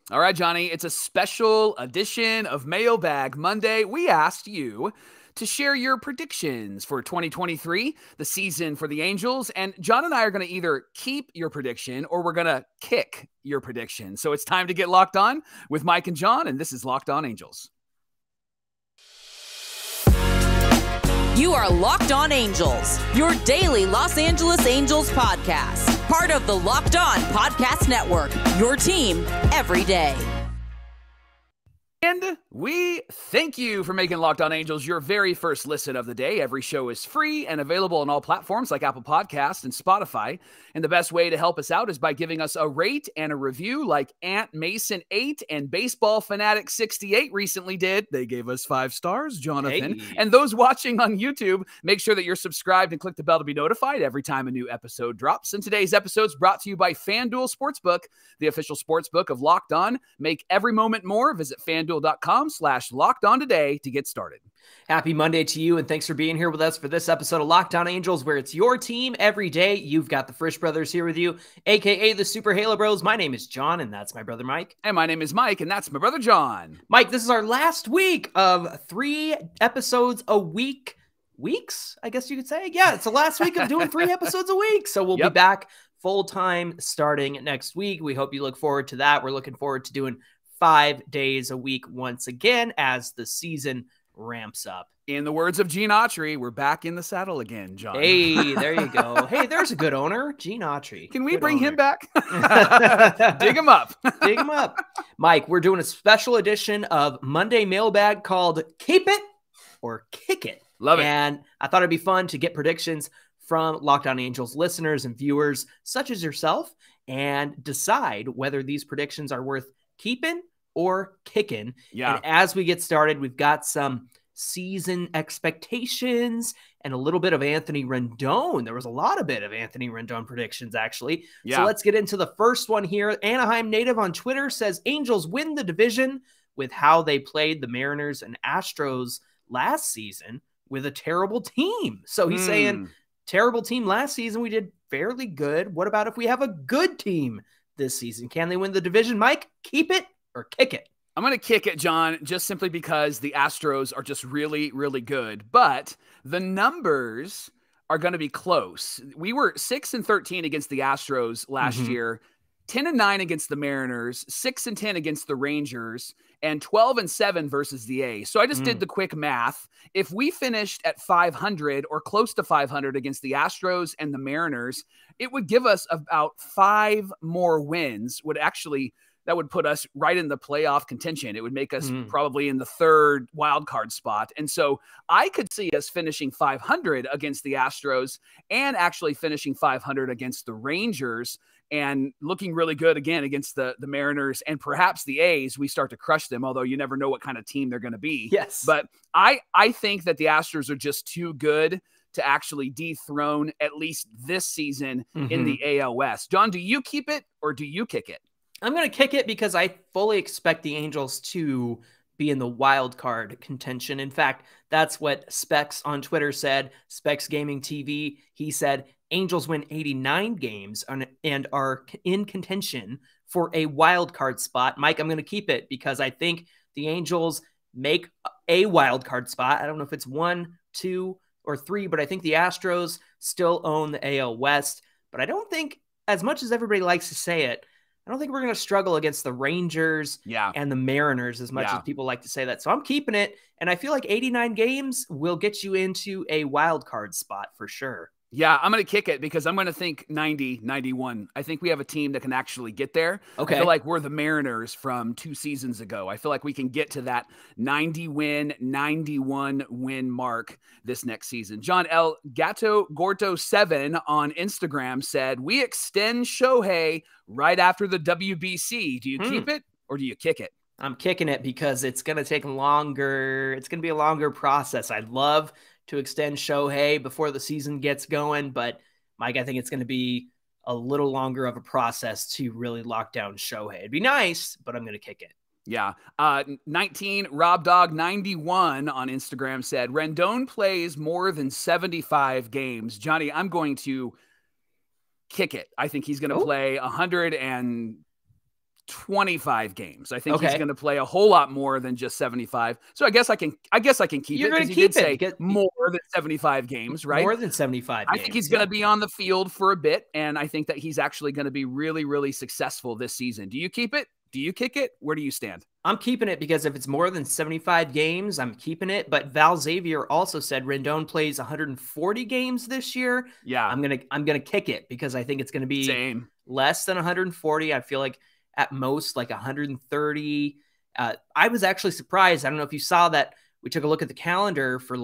All right, Johnny, it's a special edition of Mailbag Monday. We asked you to share your predictions for 2023, the season for the Angels. And John and I are going to either keep your prediction or we're going to kick your prediction. So it's time to get locked on with Mike and John, and this is Locked On Angels. You are Locked On Angels, your daily Los Angeles Angels podcast. Part of the Locked On Podcast Network, your team every day. And we thank you for making Locked On Angels your very first listen of the day. Every show is free and available on all platforms like Apple Podcasts and Spotify. And the best way to help us out is by giving us a rate and a review like Aunt Mason 8 and Baseball Fanatic 68 recently did. They gave us 5 stars, Jonathan. Hey. And those watching on YouTube, make sure that you're subscribed and click the bell to be notified every time a new episode drops. And today's episode is brought to you by FanDuel Sportsbook, the official sportsbook of Locked On. Make every moment more. Visit FanDuel.com/LockedOn today to get started. Happy Monday to you, and thanks for being here with us for this episode of Locked On Angels, where it's your team every day. You've got the Frisch Brothers here with you, a.k.a. the Super Halo Bros. My name is John, and that's my brother Mike. And my name is Mike, and that's my brother John. Mike, this is our last week of 3 episodes a week. Weeks, I guess you could say. Yeah, it's the last week of doing 3 episodes a week. So we'll be back full-time starting next week. We hope you look forward to that. We're looking forward to doing 5 days a week once again as the season ramps up. In the words of Gene Autry, we're back in the saddle again, John. Hey, there you go. Hey, there's a good owner, Gene Autry. Can we Good bring owner. him back? Dig him up. Dig him up. Mike, we're doing a special edition of Monday Mailbag called Keep It or Kick It. Love it. And I thought it'd be fun to get predictions from Locked On Angels listeners and viewers such as yourself and decide whether these predictions are worth keeping or kicking. Yeah. And as we get started, we've got some season expectations and a little bit of Anthony Rendon. There was a lot of bit of Anthony Rendon predictions, actually. Yeah. So let's get into the first one here. Anaheim native on Twitter says Angels win the division with how they played the Mariners and Astros last season with a terrible team. So he's saying terrible team last season. We did fairly good. What about if we have a good team this season? Can they win the division? Mike, keep it or kick it? I'm going to kick it, John, just simply because the Astros are just really, really good. But the numbers are going to be close. We were 6-13 against the Astros last year, 10-9 against the Mariners, 6-10 against the Rangers, and 12-7 versus the A's. So I just did the quick math. If we finished at 500 or close to 500 against the Astros and the Mariners, it would give us about 5 more wins. That would put us right in the playoff contention. It would make us probably in the 3rd wild card spot. And so I could see us finishing 500 against the Astros and actually finishing 500 against the Rangers and looking really good again against the Mariners and perhaps the A's. We start to crush them, although you never know what kind of team they're going to be. Yes. But I think that the Astros are just too good to actually dethrone at least this season in the AL West. John, do you keep it or do you kick it? I'm going to kick it because I fully expect the Angels to be in the wild card contention. In fact, that's what Specs on Twitter said. Specs Gaming TV, he said, Angels win 89 games and are in contention for a wild card spot. Mike, I'm going to keep it because I think the Angels make a wild card spot. I don't know if it's 1, 2, or 3, but I think the Astros still own the AL West. But I don't think, as much as everybody likes to say it, I don't think we're going to struggle against the Rangers and the Mariners as much as people like to say that. So I'm keeping it. And I feel like 89 games will get you into a wild card spot for sure. Yeah, I'm going to kick it because I'm going to think 90, 91. I think we have a team that can actually get there. Okay. I feel like we're the Mariners from 2 seasons ago. I feel like we can get to that 90-win, 91-win mark this next season. John L. Gato Gorto 7 on Instagram said, we extend Shohei right after the WBC. Do you keep it or do you kick it? I'm kicking it because it's going to take longer. It's going to be a longer process. I'd love to extend Shohei before the season gets going, but Mike, I think it's going to be a little longer of a process to really lock down Shohei. It'd be nice, but I'm going to kick it. Yeah. 19, Rob Dog 91 on Instagram said, Rendon plays more than 75 games. Johnny, I'm going to kick it. I think he's going to play 100 and 25 games. I think he's going to play a whole lot more than just 75. So I guess I can keep You're it. going to keep it. Say more than 75 games, right? More than 75 games. I think he's going to be on the field for a bit, and I think that he's actually going to be really, really successful this season. Do you keep it? Do you kick it? Where do you stand? I'm keeping it because if it's more than 75 games, I'm keeping it. But Val Xavier also said Rendon plays 140 games this year. Yeah. I'm gonna kick it because I think it's gonna be less than 140. I feel like at most like 130. I was actually surprised. I don't know if you saw that. We took a look at the calendar for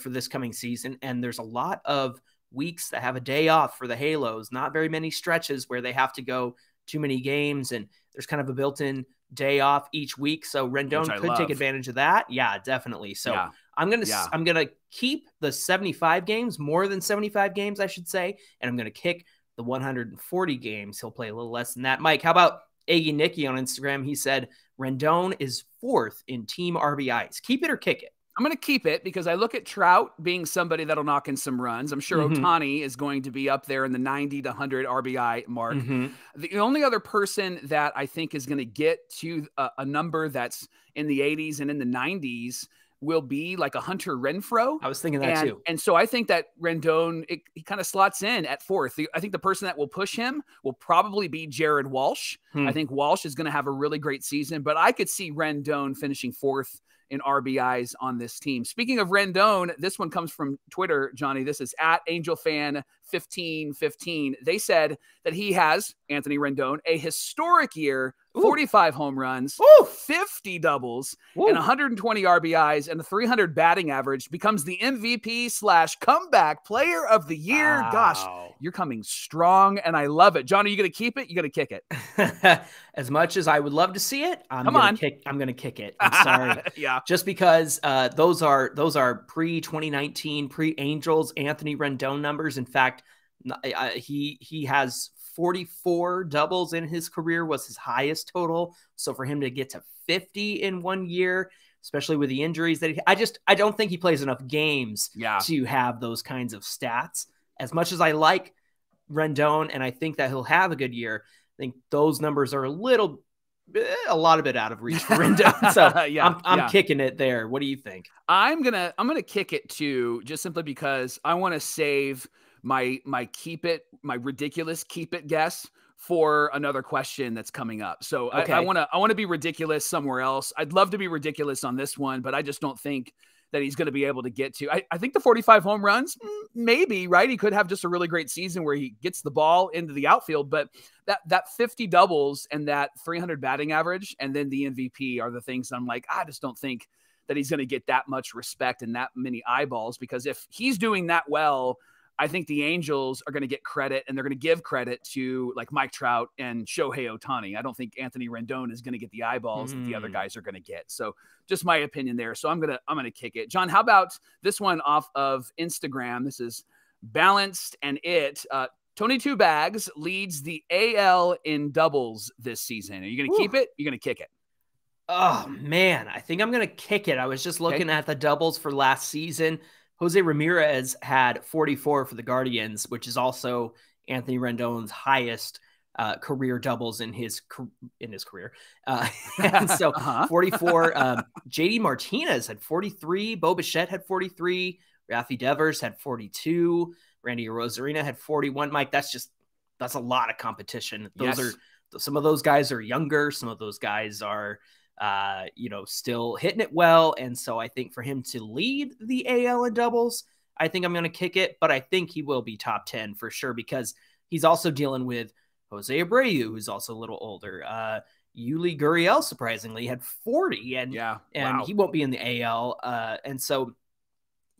this coming season, and there's a lot of weeks that have a day off for the Halos. Not very many stretches where they have to go too many games, and there's kind of a built-in day off each week. So Rendon could take advantage of that. Yeah, definitely. So I'm gonna keep the 75 games, more than 75 games, I should say, and I'm gonna kick the 140 games. He'll play a little less than that. Mike, how about Aggie Nicky on Instagram? He said Rendon is 4th in team RBIs. Keep it or kick it? I'm going to keep it because I look at Trout being somebody that'll knock in some runs. I'm sure Ohtani is going to be up there in the 90 to 100 RBI mark. The only other person that I think is going to get to a number that's in the 80s and in the 90s will be like a Hunter Renfroe. I was thinking that too. And so I think that Rendon, he kind of slots in at 4th. I think the person that will push him will probably be Jared Walsh. I think Walsh is going to have a really great season, but I could see Rendon finishing 4th in RBIs on this team. Speaking of Rendon, this one comes from Twitter, Johnny. This is at AngelFan1515. They said that he has, Anthony Rendon, a historic year, 45 home runs, 50 doubles, and 120 RBIs, and a 300 batting average, becomes the MVP/comeback player of the year. Wow. Gosh, you're coming strong, and I love it. John, are you going to keep it? You going to kick it? As much as I would love to see it, I'm going to kick it. I'm sorry. Just because those are pre-2019, pre-Angels Anthony Rendon numbers. In fact, he has 44 doubles in his career, was his highest total. So for him to get to 50 in 1 year, especially with the injuries that I don't think he plays enough games to have those kinds of stats. As much as I like Rendon and I think that he'll have a good year, I think those numbers are a lot of it out of reach for Rendon. So I'm kicking it there. What do you think? I'm gonna kick it too, just simply because I want to save my ridiculous keep it guess for another question that's coming up. So I want to be ridiculous somewhere else. I'd love to be ridiculous on this one, but I just don't think that he's going to be able to get to. I think the 45 home runs, maybe, right? He could have just a really great season where he gets the ball into the outfield, but that 50 doubles and that 300 batting average and then the MVP are the things I'm like, I just don't think that he's going to get that much respect and that many eyeballs, because if he's doing that well, I think the Angels are going to get credit, and they're going to give credit to like Mike Trout and Shohei Ohtani. I don't think Anthony Rendon is going to get the eyeballs that the other guys are going to get. So just my opinion there. So I'm going to kick it. John, how about this one off of Instagram? This is Balanced and It. Tony Two Bags leads the AL in doubles this season. Are you going to keep it? You're going to kick it? Oh man, I think I'm going to kick it. I was just looking at the doubles for last season. Jose Ramirez had 44 for the Guardians, which is also Anthony Rendon's highest career doubles in his career. And so 44. JD Martinez had 43. Bo Bichette had 43. Rafi Devers had 42. Randy Arozarena had 41. Mike, that's a lot of competition. Some of those guys are younger. Some of those guys are still hitting it well. And so I think for him to lead the AL in doubles, I think I'm going to kick it, but I think he will be top 10 for sure, because he's also dealing with Jose Abreu, who's also a little older. Yuli Gurriel, surprisingly, had 40 and he won't be in the AL. And so,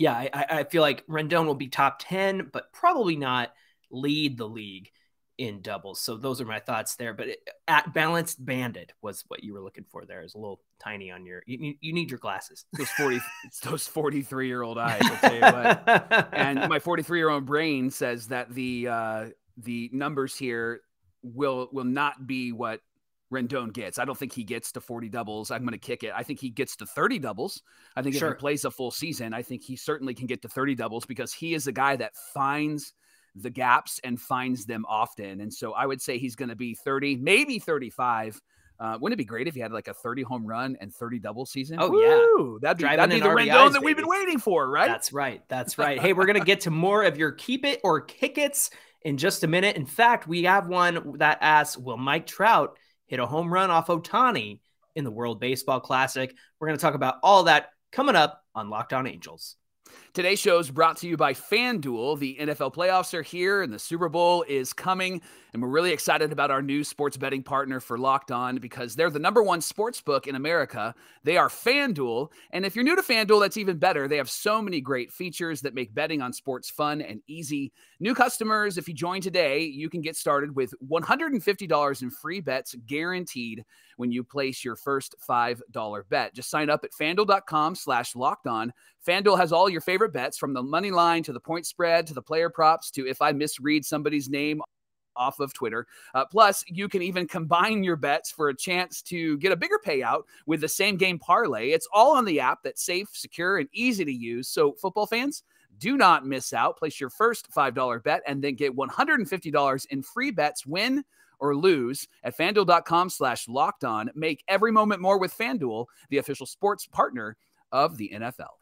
I feel like Rendon will be top 10, but probably not lead the league in doubles. So those are my thoughts there. But at Balanced Banded was what you were looking for there. Is a little tiny on your, you need your glasses. Those 43-year-old eyes, I'll tell you what. And my 43-year-old brain says that the numbers here will not be what Rendon gets. I don't think he gets to 40 doubles. I'm going to kick it. I think he gets to 30 doubles. I think if he plays a full season, I think he certainly can get to 30 doubles, because he is a guy that finds the gaps and finds them often. And so I would say he's going to be 30, maybe 35 Wouldn't it be great if he had like a 30 home run and 30 double season? Oh, Woo! That'd be the Rendon that we've been waiting for, right? That's right. That's right. Hey, we're going to get to more of your keep it or kick it's in just a minute. In fact, we have one that asks, will Mike Trout hit a home run off Ohtani in the World Baseball Classic? We're going to talk about all that coming up on Locked On Angels. Today's show is brought to you by FanDuel. The NFL playoffs are here and the Super Bowl is coming. And we're really excited about our new sports betting partner for Locked On because they're the #1 sports book in America. They are FanDuel. And if you're new to FanDuel, that's even better. They have so many great features that make betting on sports fun and easy. New customers, if you join today, you can get started with $150 in free bets guaranteed when you place your first $5 bet. Just sign up at FanDuel.com/lockedon. FanDuel has all your favorite bets from the money line to the point spread to the player props to if I misread somebody's name off of Twitter. Plus, you can even combine your bets for a chance to get a bigger payout with the same game parlay. It's all on the app that's safe, secure, and easy to use. So football fans, do not miss out. Place your first $5 bet and then get $150 in free bets, win or lose, at FanDuel.com/lockedon. Make every moment more with FanDuel, the official sports partner of the NFL.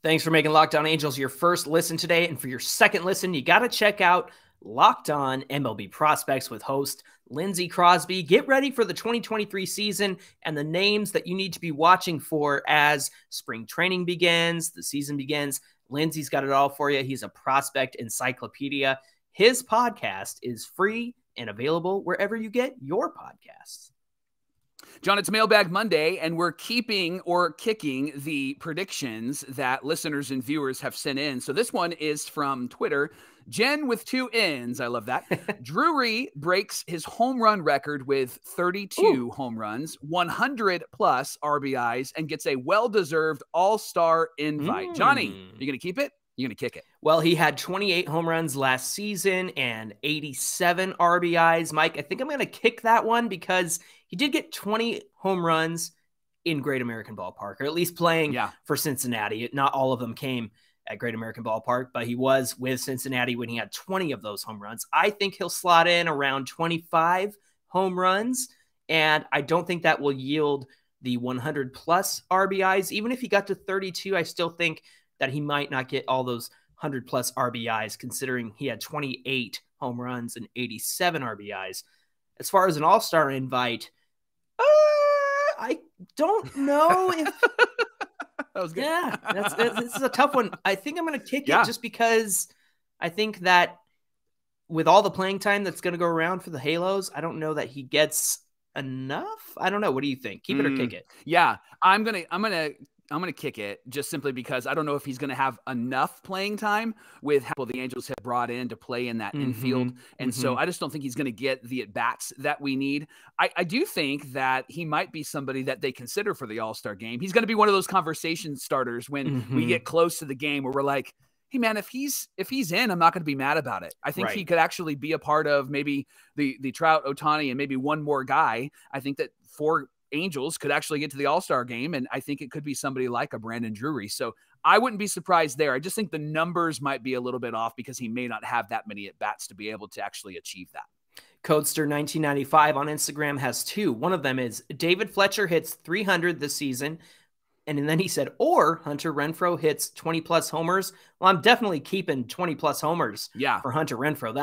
Thanks for making Locked On Angels your first listen today. And for your second listen, you got to check out Locked On MLB Prospects with host Lindsey Crosby. Get ready for the 2023 season and the names that you need to be watching for as spring training begins, the season begins. Lindsey's got it all for you. He's a prospect encyclopedia. His podcast is free and available wherever you get your podcasts. John, it's Mailbag Monday, and we're keeping or kicking the predictions that listeners and viewers have sent in. So this one is from Twitter. Jen with 2 N's. I love that. Drury breaks his home run record with 32 home runs, 100 plus RBIs, and gets a well-deserved all-star invite. Johnny, you going to keep it? You're going to kick it? Well, he had 28 home runs last season and 87 RBIs. Mike, I think I'm going to kick that one because he did get 20 home runs in Great American Ballpark, or at least playing for Cincinnati. Not all of them came at Great American Ballpark, but he was with Cincinnati when he had 20 of those home runs. I think he'll slot in around 25 home runs, and I don't think that will yield the 100 plus RBIs. Even if he got to 32, I still think that he might not get all those 100 plus RBIs, considering he had 28 home runs and 87 RBIs. As far as an all-star invite, I don't know if that was good. Yeah, this is a tough one. I think I'm going to kick it just because I think that with all the playing time that's going to go around for the Halos, I don't know that he gets enough. I don't know. What do you think? Keep it or kick it? Yeah, I'm gonna kick it just simply because I don't know if he's gonna have enough playing time with how the Angels have brought in to play in that infield, and so I just don't think he's gonna get the at bats that we need. I do think that he might be somebody that they consider for the All-Star game. He's gonna be one of those conversation starters when we get close to the game where we're like, hey man, if he's in, I'm not going to be mad about it. I think he could actually be a part of maybe the Trout, Ohtani, and maybe one more guy. I think that 4 Angels could actually get to the All-Star game, and I think it could be somebody like a Brandon Drury. So I wouldn't be surprised there. I just think the numbers might be a little bit off because he may not have that many at-bats to be able to actually achieve that. Codester1995 on Instagram has 2. One of them is David Fletcher hits 300 this season. And then he said, or Hunter Renfroe hits 20-plus homers. Well, I'm definitely keeping 20-plus homers for Hunter Renfroe.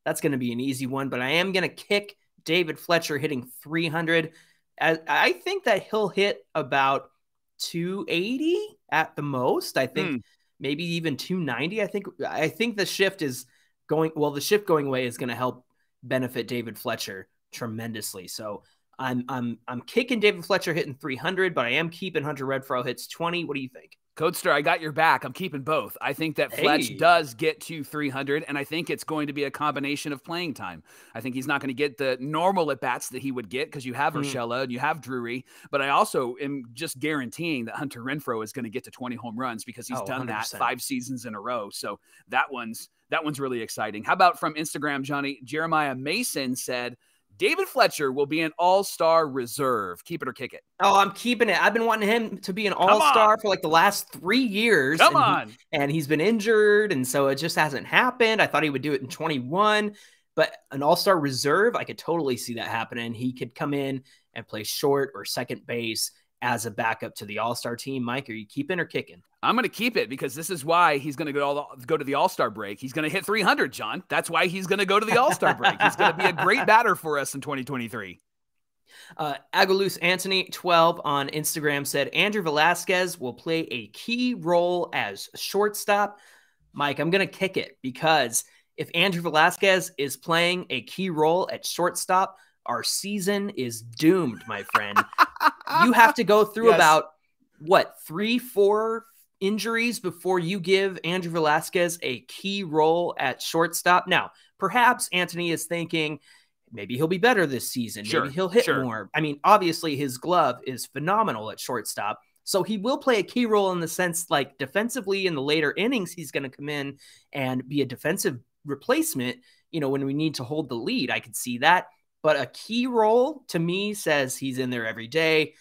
That's going to be an easy one. But I am going to kick David Fletcher hitting 300. I think that he'll hit about 280 at the most. I think maybe even 290. I think the shift is going – well, the shift going away is going to help benefit David Fletcher tremendously. So I'm kicking David Fletcher hitting 300, but I am keeping Hunter Renfroe hits 20. What do you think? Codester, I got your back. I'm keeping both. I think that Fletch does get to 300, and I think it's going to be a combination of playing time. I think he's not going to get the normal at-bats that he would get because you have Urshela and you have Drury, but I also am just guaranteeing that Hunter Renfroe is going to get to 20 home runs because he's done 100%. That 5 seasons in a row. So that one's really exciting. How about from Instagram, Johnny? Jeremiah Mason said, David Fletcher will be an all-star reserve. Keep it or kick it. Oh, I'm keeping it. I've been wanting him to be an all-star for like the last 3 years. Come on. And he's been injured, and so it just hasn't happened. I thought he would do it in 21. But an all-star reserve, I could totally see that happening. He could come in and play short or second base as a backup to the all-star team. Mike, are you keeping or kicking? I'm going to keep it because this is why he's going to go to the all-star break. He's going to hit 300, John. That's why he's going to go to the all-star break. He's going to be a great batter for us in 2023. Aguiluz Anthony 12 on Instagram said Andrew Velasquez will play a key role as shortstop. Mike, I'm going to kick it because if Andrew Velasquez is playing a key role at shortstop, our season is doomed, my friend. You have to go through about, 3-4 injuries before you give Andrew Velasquez a key role at shortstop. Now, perhaps Anthony is thinking maybe he'll be better this season. Maybe he'll hit more. I mean, obviously his glove is phenomenal at shortstop. So he will play a key role in the sense like defensively in the later innings, he's going to come in and be a defensive replacement, when we need to hold the lead. I could see that. But a key role to me says he's in there every day.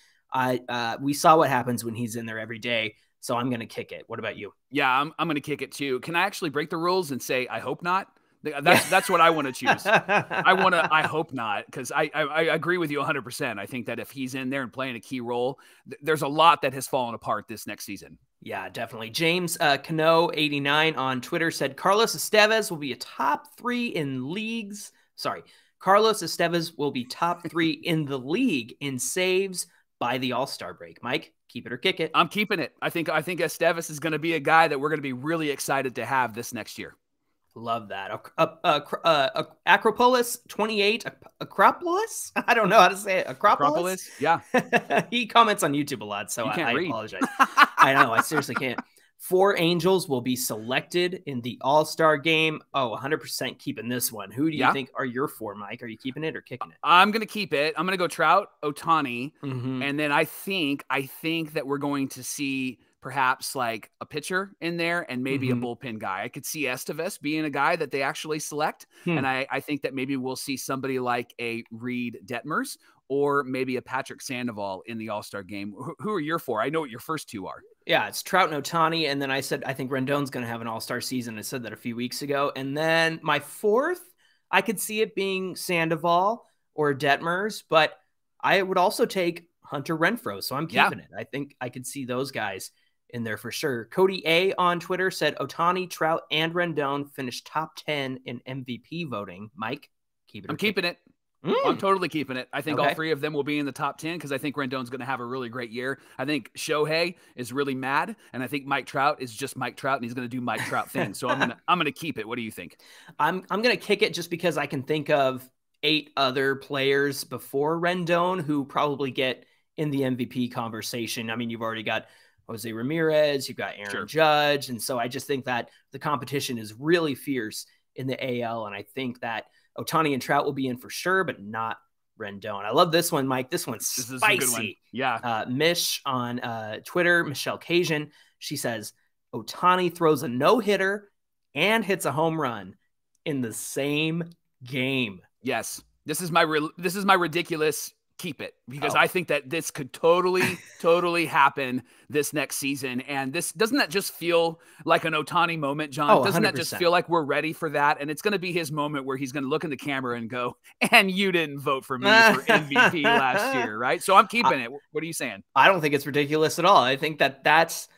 We saw what happens when he's in there every day. So I'm going to kick it. What about you? Yeah, I'm going to kick it too. Can I actually break the rules and say, I hope not? That's what I want to choose. I hope not, because I agree with you 100%. I think that if he's in there and playing a key role, there's a lot that has fallen apart this next season. Yeah, definitely. James Cano 89 on Twitter said Carlos Estevez will be a top 3 in leagues. Sorry, Carlos Estevez will be top 3 in the league in saves by the All-Star break. Mike, keep it or kick it? I'm keeping it. I think Estevez is going to be a guy that we're going to be really excited to have this next year. Love that. Acropolis 28. Acropolis? I don't know how to say it. Acropolis? Yeah. He comments on YouTube a lot, so I apologize. I know. I seriously can't. 4 Angels will be selected in the All-Star game. 100% keeping this one. Who do you think are your 4, Mike? Are you keeping it or kicking it? I'm going to keep it. I'm going to go Trout, Ohtani, and then I think that we're going to see perhaps like a pitcher in there and maybe a bullpen guy. I could see Estevez being a guy that they actually select. And I think that maybe we'll see somebody like a Reed Detmers or maybe a Patrick Sandoval in the All-Star game. Who are your 4? I know what your first 2 are. Yeah, it's Trout and Ohtani. And then I said, I think Rendon's going to have an All-Star season. I said that a few weeks ago. And then my 4th, I could see it being Sandoval or Detmers, but I would also take Hunter Renfroe. So I'm keeping it. I think I could see those guys in there for sure. Cody A on Twitter said Ohtani, Trout, and Rendon finished top 10 in MVP voting. Mike, keep it. I'm keeping it. I'm totally keeping it. I think all 3 of them will be in the top 10 because I think Rendon's going to have a really great year. I think Shohei is really mad, and I think Mike Trout is just Mike Trout, and he's going to do Mike Trout things. So I'm gonna keep it. What do you think? I'm gonna kick it just because I can think of 8 other players before Rendon who probably get in the MVP conversation. I mean, you've already got Jose Ramirez, you've got Aaron Judge. And so I just think that the competition is really fierce in the AL. And I think that Ohtani and Trout will be in for sure, but not Rendon. I love this one, Mike. This one's spicy. Is a good one. Yeah. Mish on Twitter, Michelle Cajun, she says, Ohtani throws a no-hitter and hits a home run in the same game. Yes. This is my ridiculous keep it because I think that this could totally happen this next season. And doesn't that just feel like an Ohtani moment, John? Doesn't 100%. that just feel like we're ready for that? And it's going to be his moment where he's going to look in the camera and go, and you didn't vote for me for MVP last year, right? So I'm keeping it. What are you saying? I don't think it's ridiculous at all. I think that's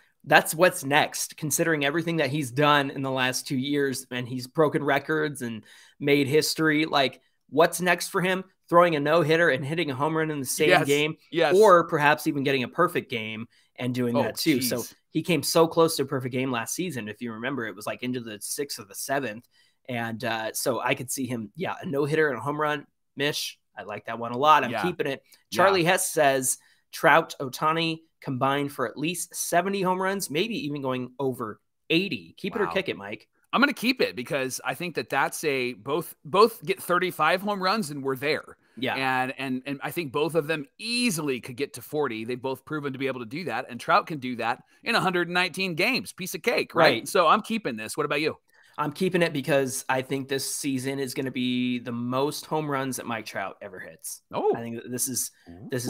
what's next, considering everything that he's done in the last 2 years, and he's broken records and made history. Like, what's next for him? Throwing a no-hitter and hitting a home run in the same game, or perhaps even getting a perfect game and doing that too. Geez. So he came so close to a perfect game last season. If you remember, it was like into the 6th or the 7th. And so I could see him, a no-hitter and a home run. Mish, I like that one a lot. I'm keeping it. Charlie Hess says Trout, Ohtani combined for at least 70 home runs, maybe even going over 80. Keep it or kick it, Mike. I'm going to keep it because I think that that's both get 35 home runs and we're there. Yeah. And I think both of them easily could get to 40. They've both proven to be able to do that. And Trout can do that in 119 games. Piece of cake, right? So I'm keeping this. What about you? I'm keeping it because I think this season is going to be the most home runs that Mike Trout ever hits. I think this is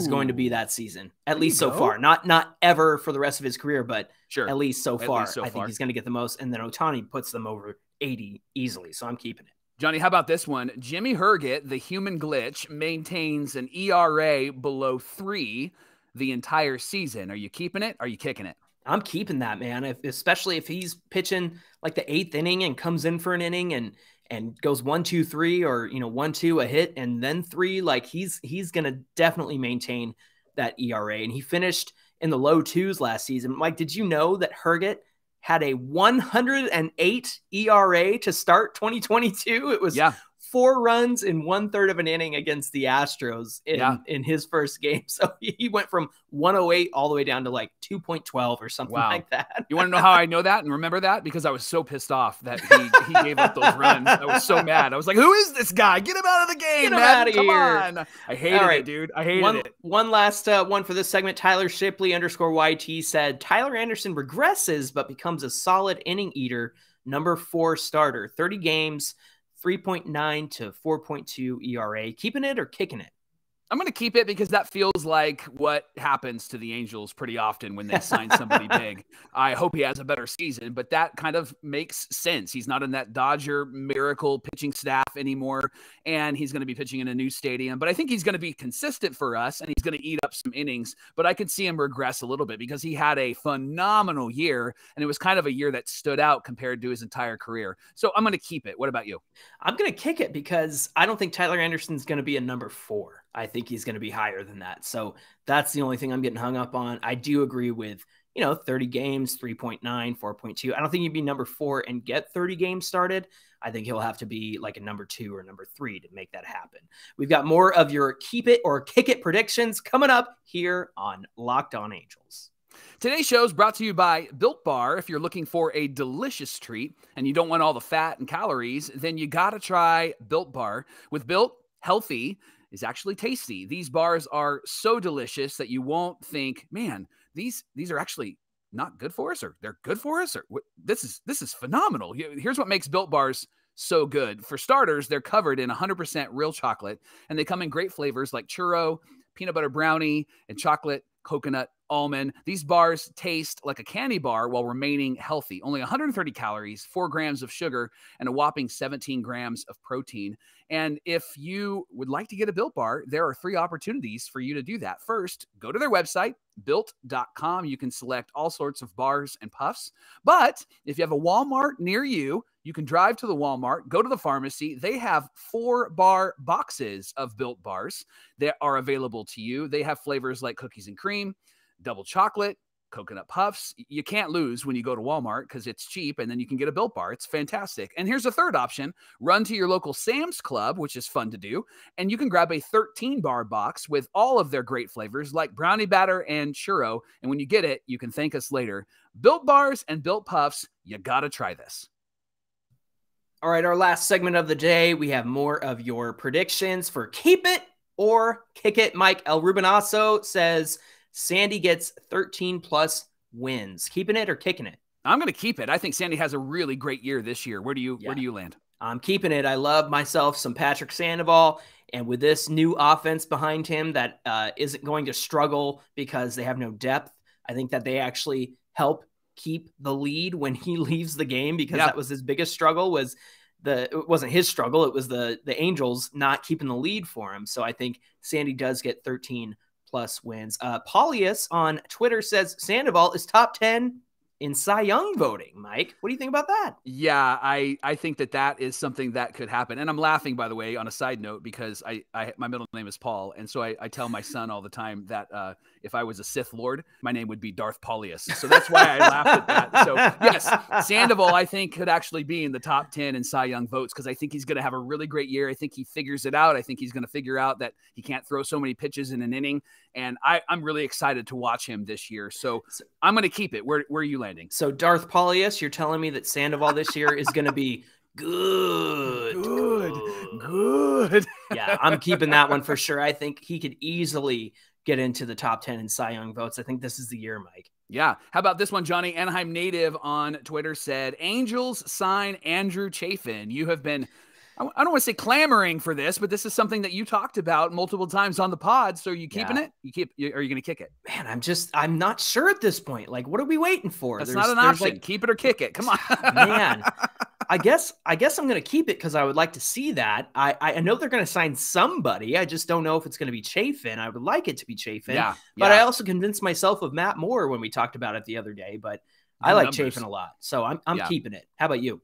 going to be that season, at least so far. Not ever for the rest of his career, but at least so far. I think he's going to get the most. And then Ohtani puts them over 80 easily. So I'm keeping it. Johnny, how about this one? Jimmy Herget, the human glitch, maintains an ERA below 3 the entire season. Are you keeping it? Are you kicking it? I'm keeping that, man. Especially if he's pitching like the 8th inning and comes in for an inning and goes 1, 2, 3, or 1, 2, a hit and then 3. Like he's gonna definitely maintain that ERA. And he finished in the low 2s last season. Mike, did you know that Herget had a 108 ERA to start 2022? It was 4 runs in 1/3 of an inning against the Astros in his first game. So he went from 108 all the way down to like 2.12 or something like that. You want to know how I know that and remember that? Because I was so pissed off that he gave up those runs. I was so mad. I was like, who is this guy? Get him out of the game, Get him out of Come here. on. I hated it, dude. I hated it. One last one for this segment. Tyler Shipley _YT said, Tyler Anderson regresses but becomes a solid inning eater, number 4 starter, 30 games, 3.9 to 4.2 ERA. Keeping it or kicking it? I'm going to keep it because that feels like what happens to the Angels pretty often when they sign somebody big. I hope he has a better season, but that kind of makes sense. He's not in that Dodger miracle pitching staff anymore, and he's going to be pitching in a new stadium. But I think he's going to be consistent for us, and he's going to eat up some innings. But I could see him regress a little bit because he had a phenomenal year, and it was kind of a year that stood out compared to his entire career. So I'm going to keep it. What about you? I'm going to kick it because I don't think Tyler Anderson's going to be a number 4. I think he's going to be higher than that. So that's the only thing I'm getting hung up on. I do agree with, 30 games, 3.9, 4.2. I don't think he'd be number 4 and get 30 games started. I think he'll have to be like a number 2 or number 3 to make that happen. We've got more of your keep it or kick it predictions coming up here on Locked On Angels. Today's show is brought to you by Built Bar. If you're looking for a delicious treat and you don't want all the fat and calories, then you got to try Built Bar. With Built, healthy is actually tasty. These bars are so delicious that you won't think, man, these are actually not good for us, or they're good for us, or this is phenomenal. Here's what makes Built Bars so good. For starters, they're covered in 100% real chocolate, and they come in great flavors like churro, peanut butter brownie, and chocolate coconut almond. These bars taste like a candy bar while remaining healthy. Only 130 calories, 4 grams of sugar, and a whopping 17 grams of protein. And if you would like to get a Built Bar, there are 3 opportunities for you to do that. First, go to their website, built.com. You can select all sorts of bars and puffs. But if you have a Walmart near you, you can drive to the Walmart, go to the pharmacy. They have 4-bar boxes of Built Bars that are available to you. They have flavors like cookies and cream, double chocolate, coconut puffs. You can't lose when you go to Walmart because it's cheap, and then you can get a Built Bar. It's fantastic. And here's a third option. Run to your local Sam's Club, which is fun to do, and you can grab a 13-bar box with all of their great flavors like brownie batter and churro. And when you get it, you can thank us later. Built Bars and Built Puffs, you got to try this. All right, our last segment of the day, we have more of your predictions for keep it or kick it. Mike El Rubinasso says Sandy gets 13 plus wins. Keeping it or kicking it? I'm going to keep it. I think Sandy has a really great year this year. Where do you land? I'm keeping it. I love myself some Patrick Sandoval, and with this new offense behind him that isn't going to struggle because they have no depth, I think that they actually help keep the lead when he leaves the game, because that was his biggest struggle. It wasn't his struggle, it was the Angels not keeping the lead for him. So I think Sandy does get 13 plus wins. Paulius on Twitter says Sandoval is top 10 in Cy Young voting. Mike, what do you think about that? Yeah, I think that is something that could happen. And I'm laughing, by the way, on a side note, because my middle name is Paul. And so I tell my son all the time that if I was a Sith Lord, my name would be Darth Paulius. So that's why I laughed at that. So yes, Sandoval, I think, could actually be in the top 10 in Cy Young votes, because I think he's going to have a really great year. I think he figures it out. I think he's going to figure out that he can't throw so many pitches in an inning. And I'm really excited to watch him this year. So I'm going to keep it. Where are you landing? So Darth Paulius, you're telling me that Sandoval this year is going to be good. Yeah, I'm keeping that one for sure. I think he could easily get into the top 10 in Cy Young votes. I think this is the year, Mike. Yeah. How about this one, Johnny? Anaheim native on Twitter said, Angels sign Andrew Chafin. You have been I don't want to say clamoring for this, but this is something that you talked about multiple times on the pod. So are you keeping it? Are you going to kick it? Man, I'm not sure at this point. Like, what are we waiting for? That's not an option. Like, keep it or kick it. Come on, man. I guess I'm going to keep it because I would like to see that. I know they're going to sign somebody. I just don't know if it's going to be Chafin. I would like it to be Chafin. But I also convinced myself of Matt Moore when we talked about it the other day. But I like Chafin a lot, so I'm keeping it. How about you?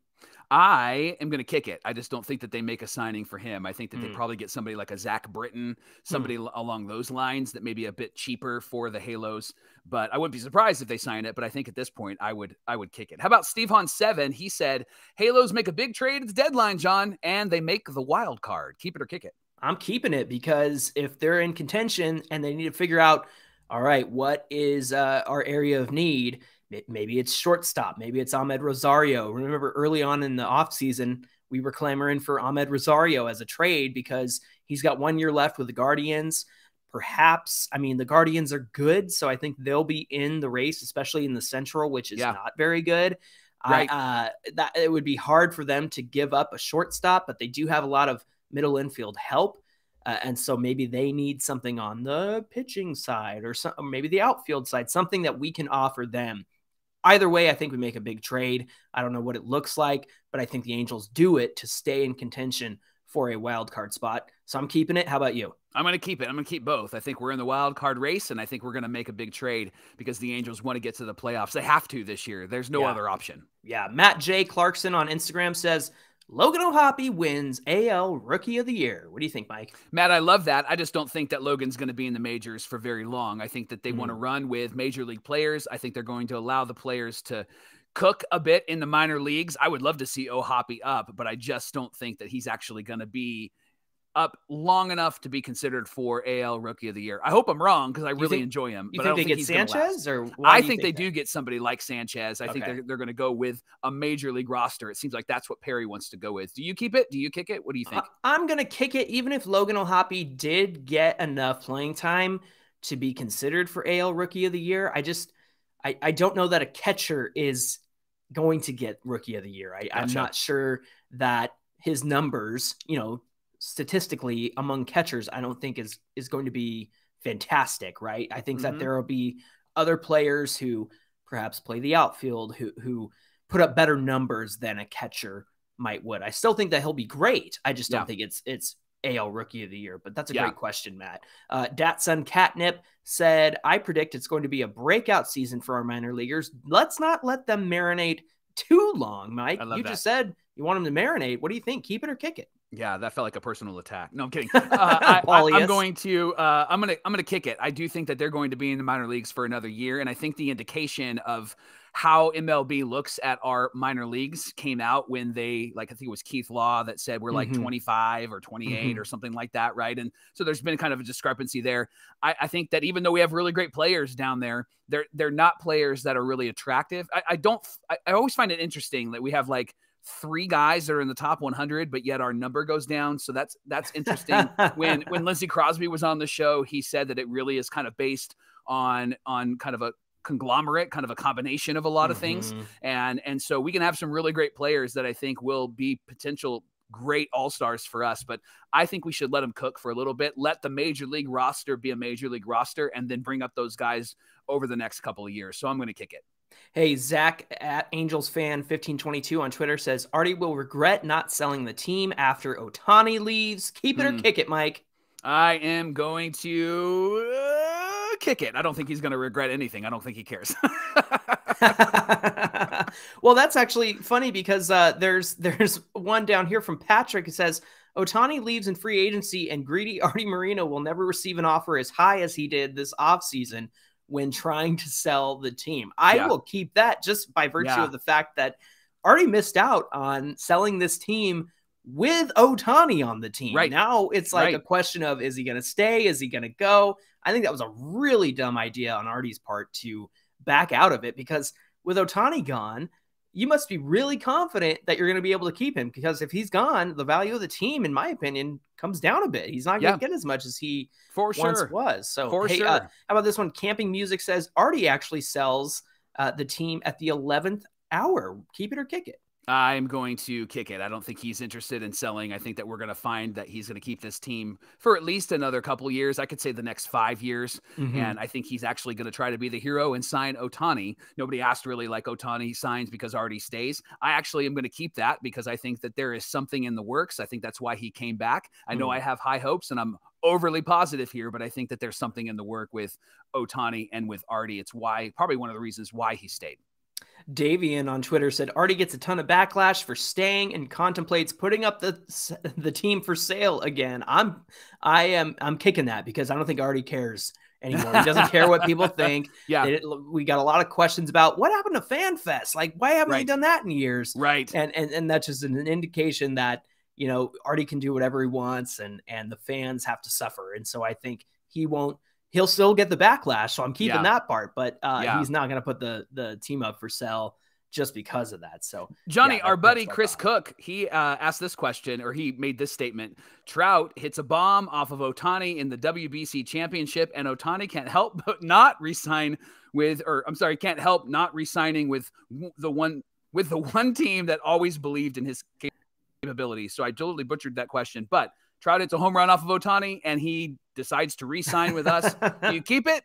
I am going to kick it. I just don't think that they make a signing for him. I think that they probably get somebody like a Zach Britton, somebody along those lines that may be a bit cheaper for the Halos. But I wouldn't be surprised if they sign it. But I think at this point, I would kick it. How about Steve Han 7? He said, Halos make a big trade at the deadline, John, and they make the wild card. Keep it or kick it. I'm keeping it because if they're in contention and they need to figure out, all right, what is our area of need? Maybe it's shortstop. Maybe it's Ahmed Rosario. Remember early on in the offseason, we were clamoring for Ahmed Rosario as a trade because he's got 1 year left with the Guardians. Perhaps, I mean, the Guardians are good, so I think they'll be in the race, especially in the Central, which is not very good. Right. That it would be hard for them to give up a shortstop, but they do have a lot of middle infield help. And so maybe they need something on the pitching side or maybe the outfield side, something that we can offer them. Either way, I think we make a big trade. I don't know what it looks like, but I think the Angels do it to stay in contention for a wild card spot. So I'm keeping it. How about you? I'm going to keep it. I'm going to keep both. I think we're in the wild card race, and I think we're going to make a big trade because the Angels want to get to the playoffs. They have to this year. There's no other option. Yeah. Matt J. Clarkson on Instagram says, Logan O'Hoppe wins AL Rookie of the Year. What do you think, Mike? Matt, I love that. I just don't think that Logan's going to be in the majors for very long. I think that they want to run with major league players. I think they're going to allow the players to cook a bit in the minor leagues. I would love to see O'Hoppe up, but I just don't think that he's actually going to be up long enough to be considered for AL Rookie of the Year. I hope I'm wrong because I really enjoy him. You think they get Sanchez, or I think they do get somebody like Sanchez. I think they're going to go with a major league roster. It seems like that's what Perry wants to go with. Do you keep it? Do you kick it? What do you think? I'm going to kick it, even if Logan O'Hoppe did get enough playing time to be considered for AL Rookie of the Year. I don't know that a catcher is going to get Rookie of the Year. I'm not sure that his numbers, statistically among catchers, I don't think is going to be fantastic, right? I think that there will be other players who perhaps play the outfield who put up better numbers than a catcher would. I still think that he'll be great. I just don't think it's AL Rookie of the Year, but that's a great question, Matt. Datsun Catnip said, I predict it's going to be a breakout season for our minor leaguers. Let's not let them marinate too long, Mike. You just said you want them to marinate. What do you think? Keep it or kick it? Yeah, that felt like a personal attack. No, I'm kidding. I'm going to kick it. I do think that they're going to be in the minor leagues for another year, and I think the indication of how MLB looks at our minor leagues came out when they, I think it was Keith Law that said we're like 25 or 28 or something like that, right? And so there's been kind of a discrepancy there. I think that even though we have really great players down there, they're not players that are really attractive. I always find it interesting that we have 3 guys that are in the top 100, but yet our number goes down. So that's interesting. When Lindsey Crosby was on the show, he said that it really is kind of based on kind of a conglomerate, kind of a combination of a lot of things. And so we can have some really great players that I think will be potential great all-stars for us, but I think we should let them cook for a little bit, let the major league roster be a major league roster, and then bring up those guys over the next couple of years. So I'm going to kick it. Hey, Zach at Angels fan 1522 on Twitter says, Artie will regret not selling the team after Ohtani leaves. Keep it or kick it, Mike? I am going to kick it. I don't think he's going to regret anything. I don't think he cares. Well, that's actually funny because there's one down here from Patrick who says, Ohtani leaves in free agency and greedy Artie Moreno will never receive an offer as high as he did this offseason when trying to sell the team. I will keep that just by virtue of the fact that Artie missed out on selling this team with Ohtani on the team. Right now, it's a question of, is he going to stay? Is he going to go? I think that was a really dumb idea on Artie's part to back out of it, because with Ohtani gone, you must be really confident that you're going to be able to keep him, because if he's gone, the value of the team, in my opinion, comes down a bit. He's not going to get as much as he once was. So, how about this one? Camping Music says Artie actually sells the team at the 11th hour. Keep it or kick it? I'm going to kick it. I don't think he's interested in selling. I think that we're going to find that he's going to keep this team for at least another couple of years. I could say the next 5 years. And I think he's actually going to try to be the hero and sign Ohtani. Nobody asked really like Ohtani signs because already stays. I actually am going to keep that because I think that there is something in the works. I think that's why he came back. I know I have high hopes and I'm overly positive here, but I think that there's something in the work with Ohtani and with Artie. It's probably one of the reasons why he stayed. Davian on Twitter said Artie gets a ton of backlash for staying and contemplates putting up the team for sale again. I'm kicking that because I don't think Artie cares anymore. He doesn't care what people think. Yeah, we got a lot of questions about what happened to FanFest. Like, why haven't we done that in years? Right. And that's just an indication that, you know, Artie can do whatever he wants and the fans have to suffer. And so I think he'll still get the backlash. So I'm keeping that part, but he's not going to put the team up for sale just because of that. So Johnny, our buddy Chris Cook, he asked this question, or he made this statement: Trout hits a bomb off of Ohtani in the WBC championship, and Ohtani can't help but not resign can't help not resigning with the one team that always believed in his capabilities. So I totally butchered that question, but Trout hits a home run off of Ohtani and he decides to re-sign with us. Do you keep it?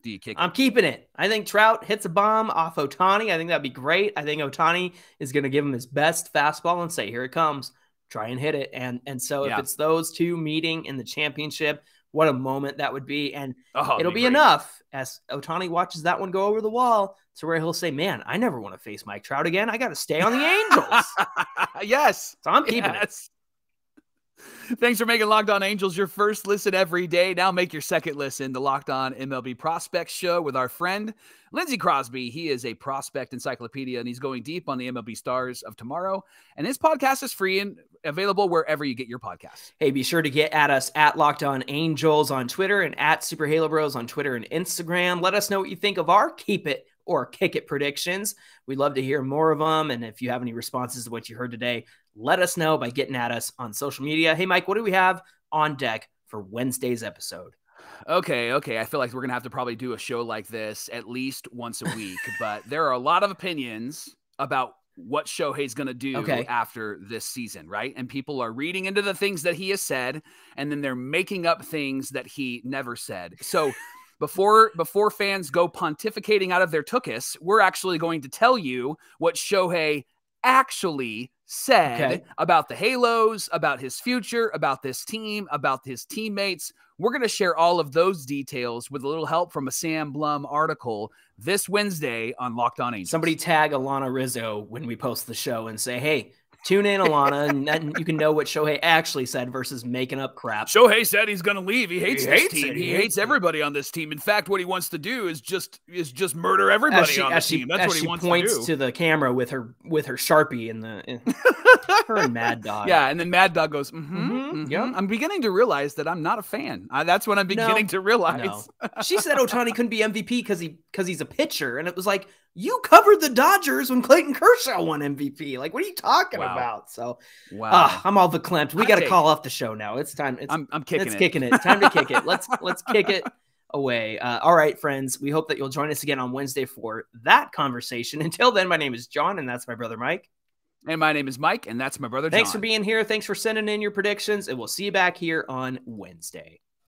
Do you kick it? I'm keeping it. I think Trout hits a bomb off Ohtani. I think that'd be great. I think Ohtani is going to give him his best fastball and say, here it comes. Try and hit it. And so if it's those two meeting in the championship, what a moment that would be. And it'll be enough as Ohtani watches that one go over the wall to where he'll say, man, I never want to face Mike Trout again. I got to stay on the Angels. Yes. So I'm keeping it. Thanks for making Locked On Angels your first listen every day. Now make your second listen, the Locked On MLB Prospects Show with our friend Lindsey Crosby. He is a prospect encyclopedia, and he's going deep on the MLB stars of tomorrow. And his podcast is free and available wherever you get your podcasts. Hey, be sure to get at us at Locked On Angels on Twitter and at Super Halo Bros on Twitter and Instagram. Let us know what you think of our Keep It or Kick It predictions. We'd love to hear more of them. And if you have any responses to what you heard today, let us know by getting at us on social media. Hey, Mike, what do we have on deck for Wednesday's episode? Okay. I feel like we're going to have to probably do a show like this at least once a week, but there are a lot of opinions about what Shohei's going to do after this season, right? And people are reading into the things that he has said, and then they're making up things that he never said. So before fans go pontificating out of their tuchus, we're actually going to tell you what Shohei actually said about the Halos, about his future, about this team, about his teammates. We're going to share all of those details with a little help from a Sam Blum article this Wednesday on Locked On Angels. Somebody tag Alana Rizzo when we post the show and say, hey, tune in, Alana, and then you can know what Shohei actually said versus making up crap. Shohei said he's going to leave. He hates this team. He hates everybody on this team. In fact, what he wants to do is just murder everybody on the team. That's what he wants to do. She points to the camera with her Sharpie in her and Mad Dog. Yeah, and then Mad Dog goes, yeah. I'm beginning to realize that I'm not a fan. That's what I'm beginning to realize. No. She said Ohtani couldn't be MVP because he's a pitcher, and it was like, you covered the Dodgers when Clayton Kershaw won MVP. Like, what are you talking about? So, I'm all verklempt. We got to call off the show now. It's time. I'm kicking it. Time to kick it. Let's kick it away. All right, friends. We hope that you'll join us again on Wednesday for that conversation. Until then, my name is John, and that's my brother Mike. And my name is Mike, and that's my brother John. Thanks for being here. Thanks for sending in your predictions, and we'll see you back here on Wednesday.